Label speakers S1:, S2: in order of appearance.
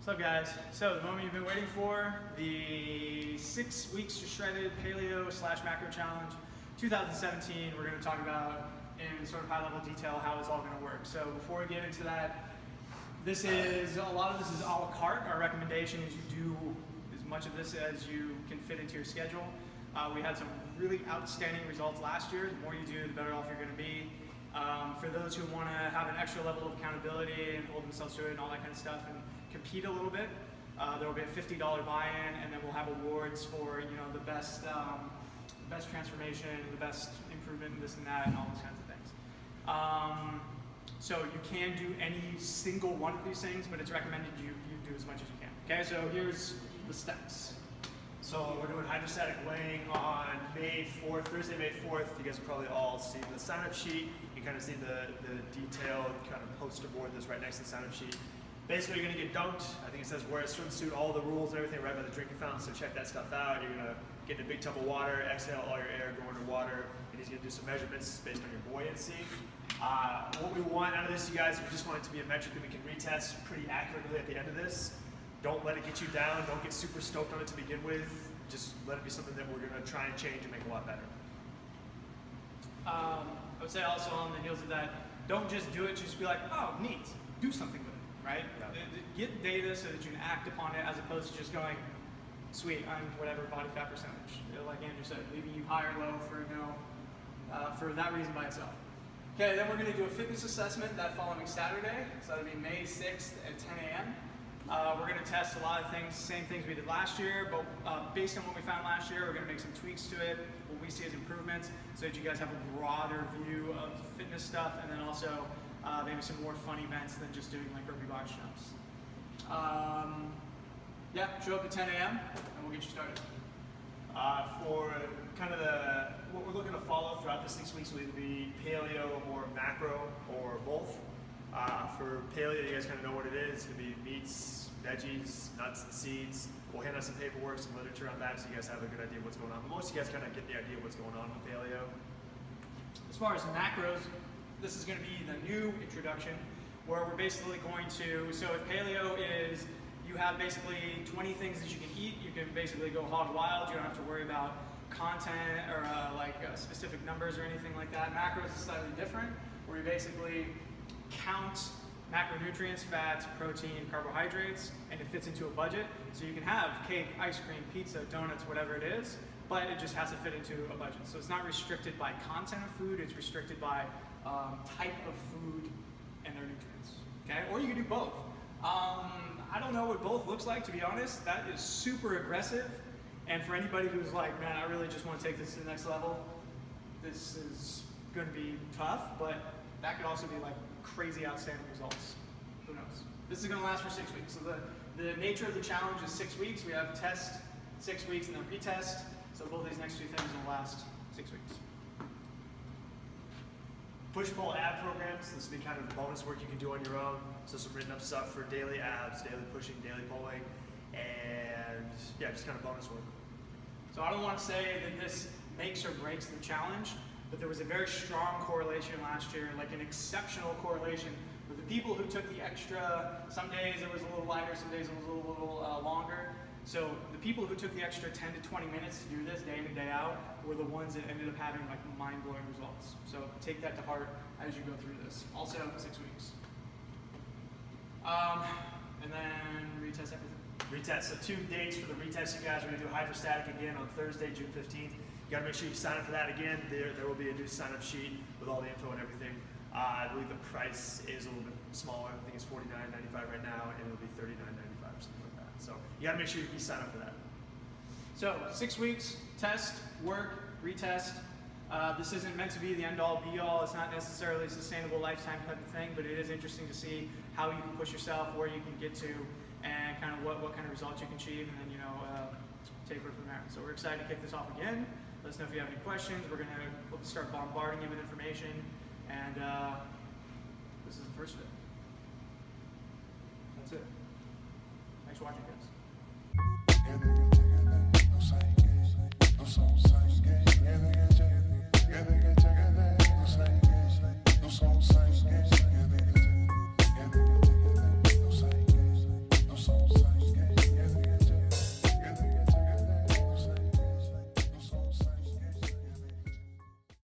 S1: What's up, guys? So the moment you've been waiting for, the 6 weeks to shredded paleo / macro challenge 2017. We're going to talk about in sort of high level detail how it's all going to work. So before we get into that, a lot of this is a la carte. Our recommendation is you do as much of this as you can fit into your schedule. We had some really outstanding results last year. The more you do, the better off you're going to be. For those who want to have an extra level of accountability and hold themselves to it and all that kind of stuff and compete a little bit, there will be a $50 buy-in, and then we'll have awards for the best transformation, the best improvement, and this and that, and all those kinds of things. So you can do any single one of these things, but it's recommended you do as much as you can. Okay, so here's the steps.
S2: So we're doing hydrostatic weighing on Thursday, May 4th. You guys have probably all seen the sign-up sheet. You kind of see the detailed kind of poster board that's right next to the sign-up sheet. Basically, you're going to get dunked. I think it says wear a swimsuit, all the rules and everything right by the drinking fountain, so check that stuff out. You're going to get in a big tub of water, exhale all your air, go underwater, and he's going to do some measurements based on your buoyancy. What we want out of this, you guys, we just want it to be a metric that we can retest pretty accurately at the end of this. Don't let it get you down. Don't get super stoked on it to begin with. Just let it be something that we're going to try and change and make a lot better.
S1: I would say also on the heels of that, don't just do it, just be like, oh, neat, do something with it, right? Yeah. Get data so that you can act upon it, as opposed to just going, sweet, I'm whatever body fat percentage. Like Andrew said, leaving you high or low for that reason by itself. Okay, then we're going to do a fitness assessment that following Saturday, so that'll be May 6th at 10 a.m. We're going to test a lot of things, same things we did last year, but based on what we found last year, we're going to make some tweaks to it, what we see as improvements, so that you guys have a broader view of fitness stuff, and then also maybe some more fun events than just doing like burpee box jumps. Yeah, show up at 10 a.m. and we'll get you started.
S2: For kind of what we're looking to follow throughout the 6 weeks will either be paleo or macro or both. For paleo, you guys kind of know what it is. It's going to be meats, veggies, nuts, and seeds. We'll hand out some paperwork, some literature on that, so you guys have a good idea of what's going on. But most of you guys kind of get the idea of what's going on with paleo.
S1: As far as macros, this is going to be the new introduction, where we're basically going to, so if paleo is, you have basically 20 things that you can eat, you can basically go hog wild, you don't have to worry about content or specific numbers or anything like that. Macros is slightly different, where you basically count macronutrients, fats, protein, carbohydrates, and it fits into a budget. So you can have cake, ice cream, pizza, donuts, whatever it is, but it just has to fit into a budget. So it's not restricted by content of food, it's restricted by type of food and their nutrients. Okay, or you can do both. I don't know what both looks like, to be honest. That is super aggressive. And for anybody who's like, man, I really just want to take this to the next level, this is going to be tough, but that could also be like crazy outstanding results. Who knows? This is going to last for 6 weeks. So the nature of the challenge is 6 weeks. We have test 6 weeks and then retest. So both these next two things will last 6 weeks.
S2: Push-pull ab programs. This will be kind of bonus work you can do on your own. So some written up stuff for daily abs, daily pushing, daily pulling, and yeah, just kind of bonus work.
S1: So I don't want to say that this makes or breaks the challenge, but there was a very strong correlation last year, like an exceptional correlation with the people who took the extra. Some days it was a little lighter, some days it was a little longer. So the people who took the extra 10 to 20 minutes to do this day in and day out were the ones that ended up having like mind-blowing results. So take that to heart as you go through this. Also 6 weeks. And then retest everything.
S2: Retest. So 2 dates for the retest, you guys. We're going to do hydrostatic again on Thursday, June 15th. You got to make sure you sign up for that again. There will be a new sign-up sheet with all the info and everything. I believe the price is a little bit smaller. I think it's $49.95 right now, and it'll be $39.95 or something like that. So you got to make sure you sign up for that.
S1: So 6 weeks, test, work, retest. This isn't meant to be the end-all, be-all. It's not necessarily a sustainable lifetime type of thing, but it is interesting to see how you can push yourself, where you can get to, and kind of what kind of results you can achieve, and then take it from there. So we're excited to kick this off again. Let us know if you have any questions. We're going to start bombarding you with information, and this is the first of it. That's it. Thanks for watching, guys.